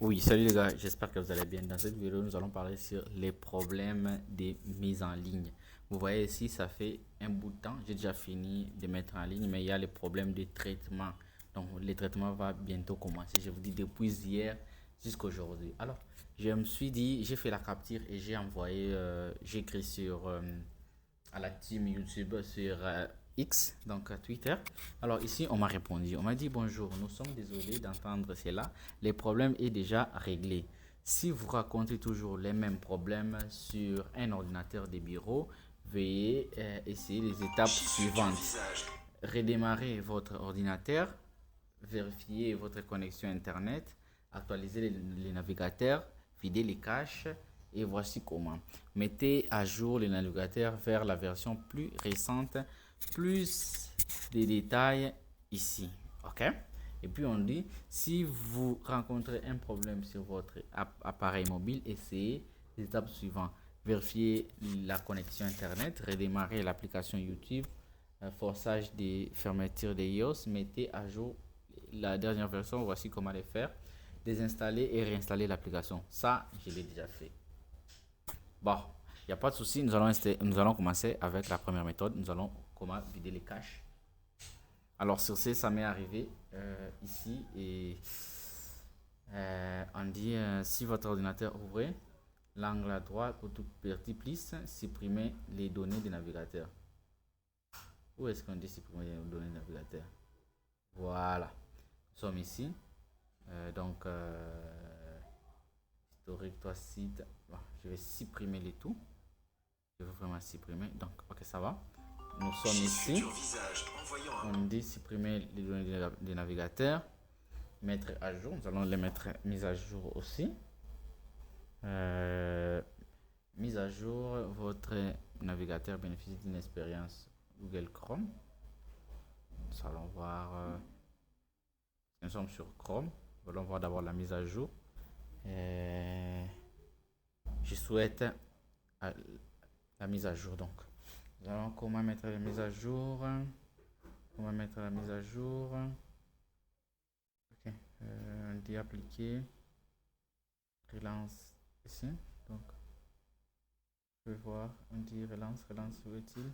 Oui, salut les gars, j'espère que vous allez bien. Dans cette vidéo, nous allons parler sur les problèmes des mises en ligne. Vous voyez ici, ça fait un bout de temps, j'ai déjà fini de mettre en ligne, mais il y a les problèmes de traitement. Donc, le traitement va bientôt commencer. Je vous dis depuis hier jusqu'à aujourd'hui. Alors, je me suis dit, j'ai fait la capture et j'ai envoyé, j'ai écrit sur à la team YouTube sur X, donc Twitter. Alors ici, on m'a répondu. On m'a dit bonjour, nous sommes désolés d'entendre cela. Le problème est déjà réglé. Si vous racontez toujours les mêmes problèmes sur un ordinateur de bureau, veuillez essayer les étapes suivantes. Redémarrer votre ordinateur, vérifier votre connexion Internet, actualiser les navigateurs, vider les caches et voici comment. Mettez à jour le navigateur vers la version plus récente, plus de détails ici. OK? Et puis on dit, si vous rencontrez un problème sur votre appareil mobile, essayez les étapes suivantes. Vérifiez la connexion Internet, redémarrer l'application YouTube, forçage des fermetures des iOS, mettez à jour la dernière version, voici comment les faire. Désinstaller et réinstaller l'application. Ça, je l'ai déjà fait. Bon, il n'y a pas de souci, nous allons commencer avec la première méthode. Nous allons comment vider les caches. Alors sur ce, ça m'est arrivé ici et on dit si votre ordinateur ouvre l'angle à droite multiplice, supprimez les données du navigateur. Où est-ce qu'on dit supprimer les données du navigateur? Voilà, nous sommes ici. Historique, toi site. Bon, je vais supprimer les tout. Je veux vraiment supprimer. Donc, ok, ça va. Nous sommes ici. On dit supprimer les données des navigateurs. Mettre à jour. Nous allons les mettre mise à jour aussi. Mise à jour. Votre navigateur bénéficie d'une expérience Google Chrome. Nous allons voir. Nous sommes sur Chrome. Nous allons voir d'abord la mise à jour. Je souhaite la mise à jour. Donc, nous allons comment mettre la mise à jour. Comment mettre la mise à jour. Ok. On dit appliquer. Relance ici. Donc, je vais voir. On dit relance. Relance où est-il?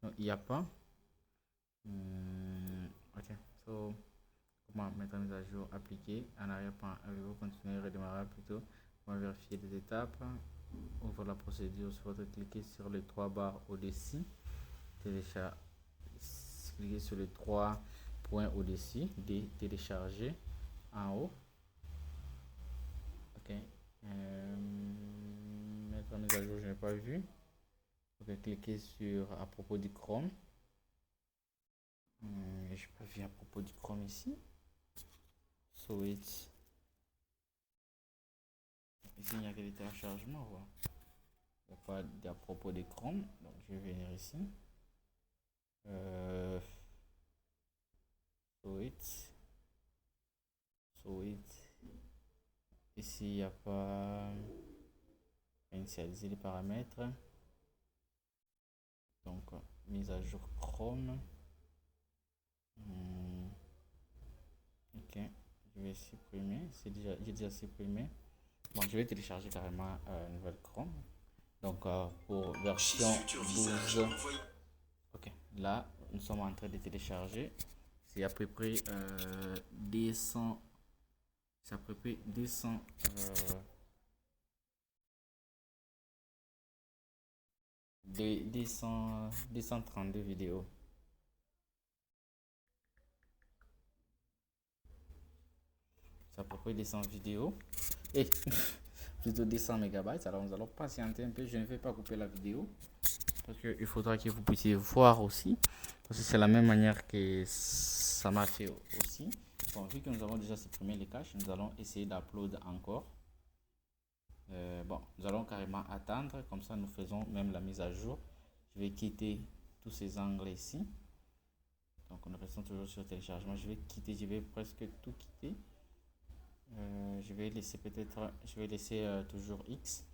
Donc, il n'y a pas. Ok. So, comment mettre la mise à jour? Appliquer. En arrière-plan, avez-vous continué? Redémarrer plutôt. On va vérifier les étapes. Ouvre la procédure sur votre cliquer sur les trois barres au-dessus. Télécharger. Cliquez sur les trois points au-dessus. Télécharger en haut. Ok. Mettre la mise à jour, je n'ai pas vu. Ok, cliquez sur à propos du Chrome. Je n'ai pas vu à propos du Chrome ici. So it's. Ici, il n'y a que les téléchargements. Voilà. Il n'y a pas d'à propos du Chrome. Donc, je vais venir ici. So it's. So it's. Ici, il n'y a pas. Initialiser les paramètres. Donc, mise à jour Chrome. Ok, je vais supprimer. J'ai déjà supprimé. Bon, je vais télécharger carrément nouvelle Chrome. Donc, pour version 12. Ok, là, nous sommes en train de télécharger. C'est à peu près 200. C'est à peu près 200. 232 vidéos. C'est à peu près 200 vidéos. Et plutôt 200 mégabytes. Alors nous allons patienter un peu. Je ne vais pas couper la vidéo. Parce qu'il faudra que vous puissiez voir aussi. Parce que c'est la même manière que ça m'a fait aussi. Bon, vu que nous avons déjà supprimé les caches, nous allons essayer d'upload encore. Bon, nous allons carrément attendre. Comme ça, nous faisons même la mise à jour. Je vais quitter tous ces angles ici. Donc, nous restons toujours sur téléchargement. Je vais presque tout quitter. Je vais laisser toujours X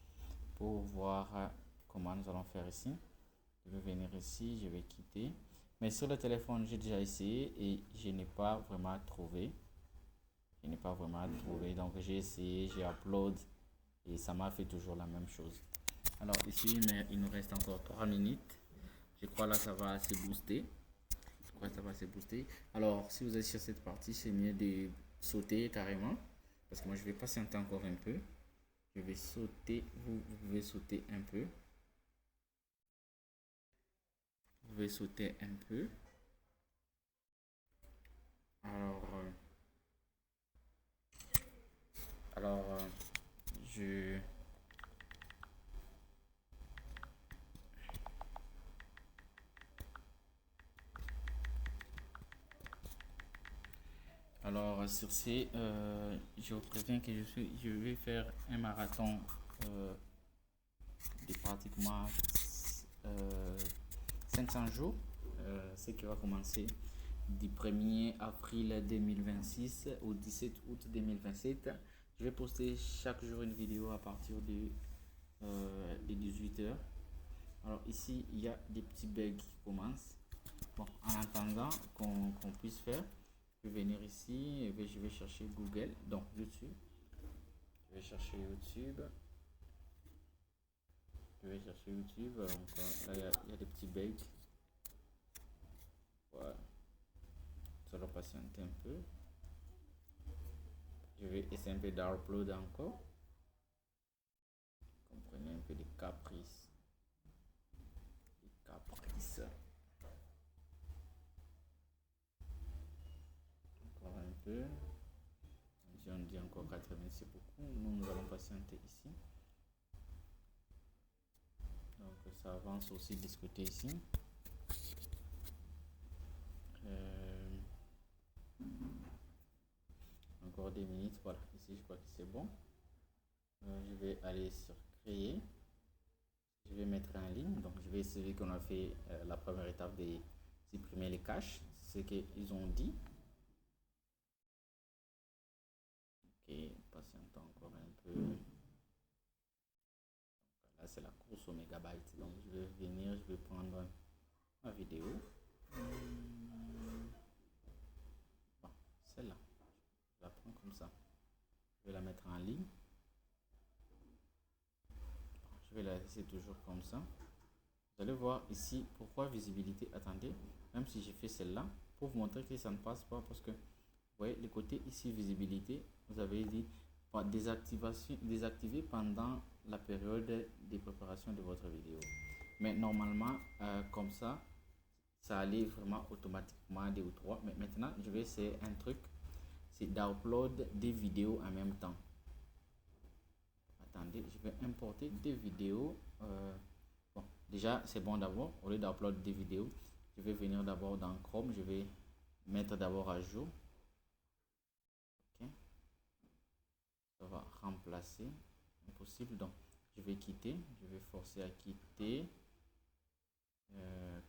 pour voir comment nous allons faire ici. Je vais venir ici, je vais quitter. Mais sur le téléphone, j'ai déjà essayé et je n'ai pas vraiment trouvé. Je n'ai pas vraiment trouvé. Donc j'ai essayé, j'ai upload et ça m'a fait toujours la même chose. Alors ici, mais il nous reste encore 3 minutes. Je crois là ça va se booster. Je crois que ça va se booster. Alors si vous êtes sur cette partie, c'est mieux de sauter carrément. Parce que moi je vais patienter encore un peu. Je vais sauter. Vous pouvez sauter un peu. Vous pouvez sauter un peu. Alors, je... Alors, sur ces, je vous préviens que je vais faire un marathon de pratiquement 500 jours, ce qui va commencer du 1er avril 2026 au 17 août 2027. Je vais poster chaque jour une vidéo à partir de 18 h. Alors ici, il y a des petits bugs qui commencent. Bon, en attendant qu'on puisse faire, je vais venir ici et je vais chercher Google, donc YouTube. Je vais chercher YouTube. Je vais chercher YouTube. Donc là, il y a des petits bugs. Voilà. Ça va patienter un peu. Je vais essayer un peu d'upload encore. Comprenez un peu des caprices. Des caprices. Encore un peu. Si on dit encore 80, c'est beaucoup. Nous allons patienter ici. Donc ça avance aussi de ce côté ici. Encore des minutes. Voilà, ici je crois que c'est bon. Je vais aller sur créer. Je vais mettre en ligne. Donc je vais essayer qu'on a fait la première étape de supprimer les caches. C'est ce qu'ils ont dit. Ok, patientons encore un peu. Là c'est la course au mégabyte. Donc je vais venir, je vais prendre ma vidéo. Bon, celle-là. Je la prends comme ça. Je vais la mettre en ligne. Je vais la laisser toujours comme ça. Vous allez voir ici pourquoi visibilité. Attendez, même si j'ai fait celle-là, pour vous montrer que ça ne passe pas, parce que vous voyez le côté ici visibilité, vous avez dit désactiver pendant la période de préparation de votre vidéo. Mais normalement, comme ça allait vraiment automatiquement 2 ou 3. Mais maintenant, je vais essayer un truc, c'est d'upload des vidéos en même temps. Attendez, je vais importer des vidéos. Bon, déjà, c'est bon d'abord. Au lieu d'upload des vidéos, je vais venir d'abord dans Chrome. Je vais mettre d'abord à jour. Ok. Ça va remplacer. Impossible. Donc, je vais quitter. Je vais forcer à quitter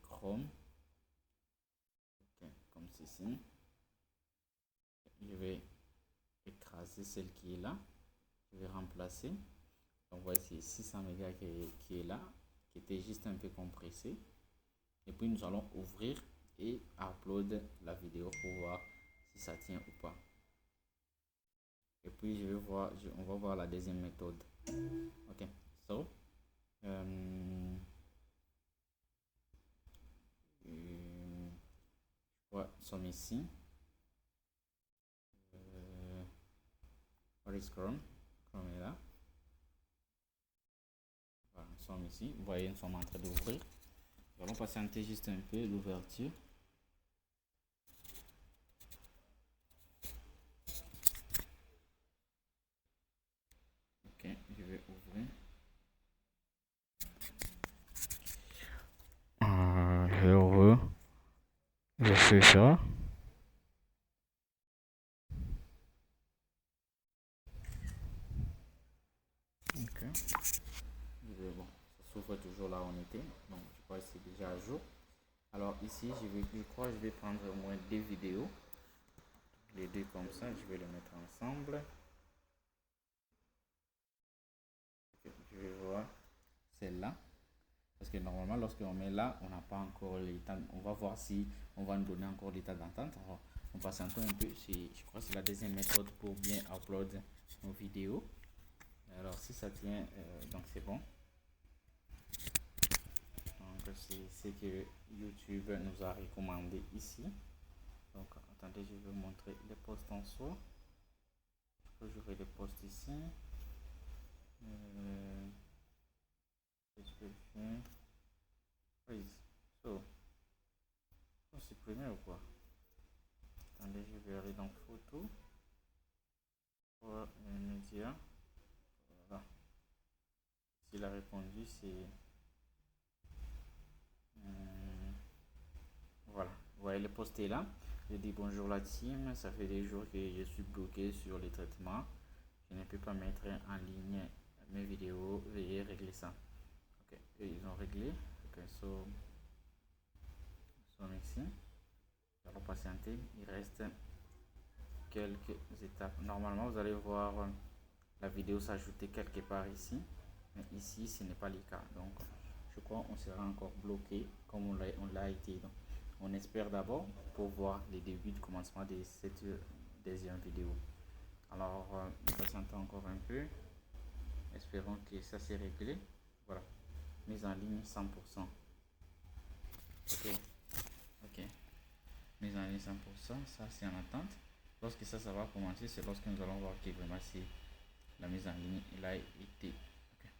Chrome. Ok, comme ceci. Je vais écraser celle qui est là. Je vais remplacer. Donc, vous voyez, c'est 600 mégas qui est là, qui était juste un peu compressé. Et puis, nous allons ouvrir et upload la vidéo pour voir si ça tient ou pas. Et puis, je vais voir, on va voir la deuxième méthode. Ok, so, ouais, sommes ici. What is Chrome? Chrome est là. Voilà, nous sommes ici. Vous voyez, nous sommes en train d'ouvrir. Nous allons patienter juste un peu l'ouverture. Ok, je vais ouvrir. Je fais ça. Ok. Bon, ça s'ouvre toujours là où on était. Donc, je crois que c'est déjà à jour. Alors ici, je crois que je vais prendre au moins 2 vidéos. Les deux comme ça, je vais les mettre ensemble. Okay, je vais voir celle-là. Parce que normalement, lorsqu'on met là, on n'a pas encore l'état. On va voir si on va nous donner encore l'état d'entente. Alors, on patiente un peu. Je crois que c'est la deuxième méthode pour bien upload nos vidéos. Alors si ça tient, donc c'est bon. Donc c'est ce que YouTube nous a recommandé ici. Donc attendez, je vais vous montrer les posts en soi. Je vais les posts ici. Qu'est-ce que je fais? Oui, so, faut supprimer ou quoi? Attendez, je vais aller dans photo. Pour médias. Voilà. S'il a répondu, c'est. Voilà. Vous voyez le post est là. Je dis bonjour la team. Ça fait des jours que je suis bloqué sur les traitements. Je ne peux pas mettre en ligne mes vidéos. Veuillez régler ça. Ok. Et ils ont réglé. Ok. So ici. Nous allons patienter. Il reste quelques étapes. Normalement, vous allez voir la vidéo s'ajouter quelque part ici. Mais ici, ce n'est pas le cas. Donc, je crois qu'on sera encore bloqué comme on l'a été. Donc, on espère d'abord pour voir les débuts du commencement de cette deuxième vidéo. Alors, patientons encore un peu. Espérons que ça s'est réglé. Voilà. Mise en ligne 100%. Ok. Mise en ligne 100%. Ça, c'est en attente. Lorsque ça va commencer, c'est lorsque nous allons voir que vraiment si la mise en ligne a été. Okay.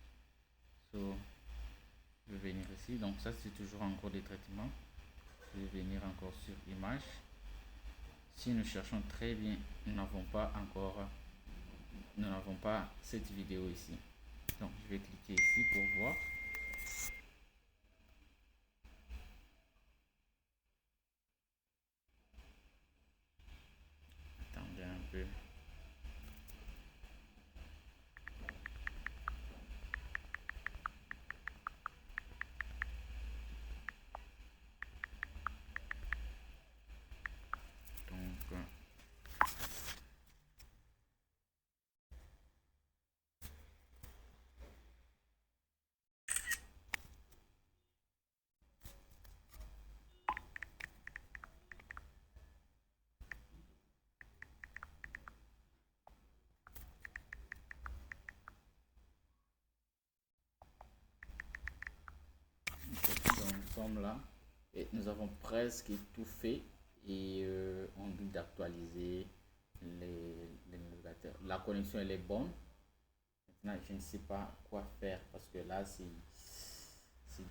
So, je vais venir ici. Donc, ça, c'est toujours en cours de traitement. Je vais venir encore sur image. Si nous cherchons très bien, nous n'avons pas cette vidéo ici. Donc, je vais cliquer ici pour voir. Attendez un peu. Nous sommes là et nous avons presque tout fait et on dit d'actualiser les navigateurs. La connexion elle est bonne. Maintenant, je ne sais pas quoi faire parce que là c'est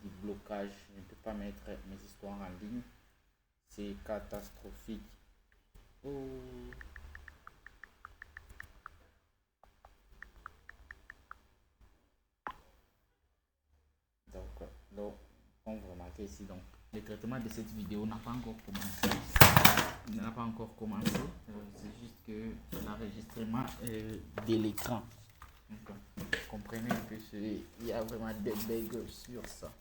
du blocage. Je ne peux pas mettre mes histoires en ligne. C'est catastrophique. Oh. Donc, comme vous remarquez ici, donc le traitement de cette vidéo n'a pas encore commencé. C'est juste que l'enregistrement de l'écran. Comprenez un peu, il y a vraiment des bugs sur ça.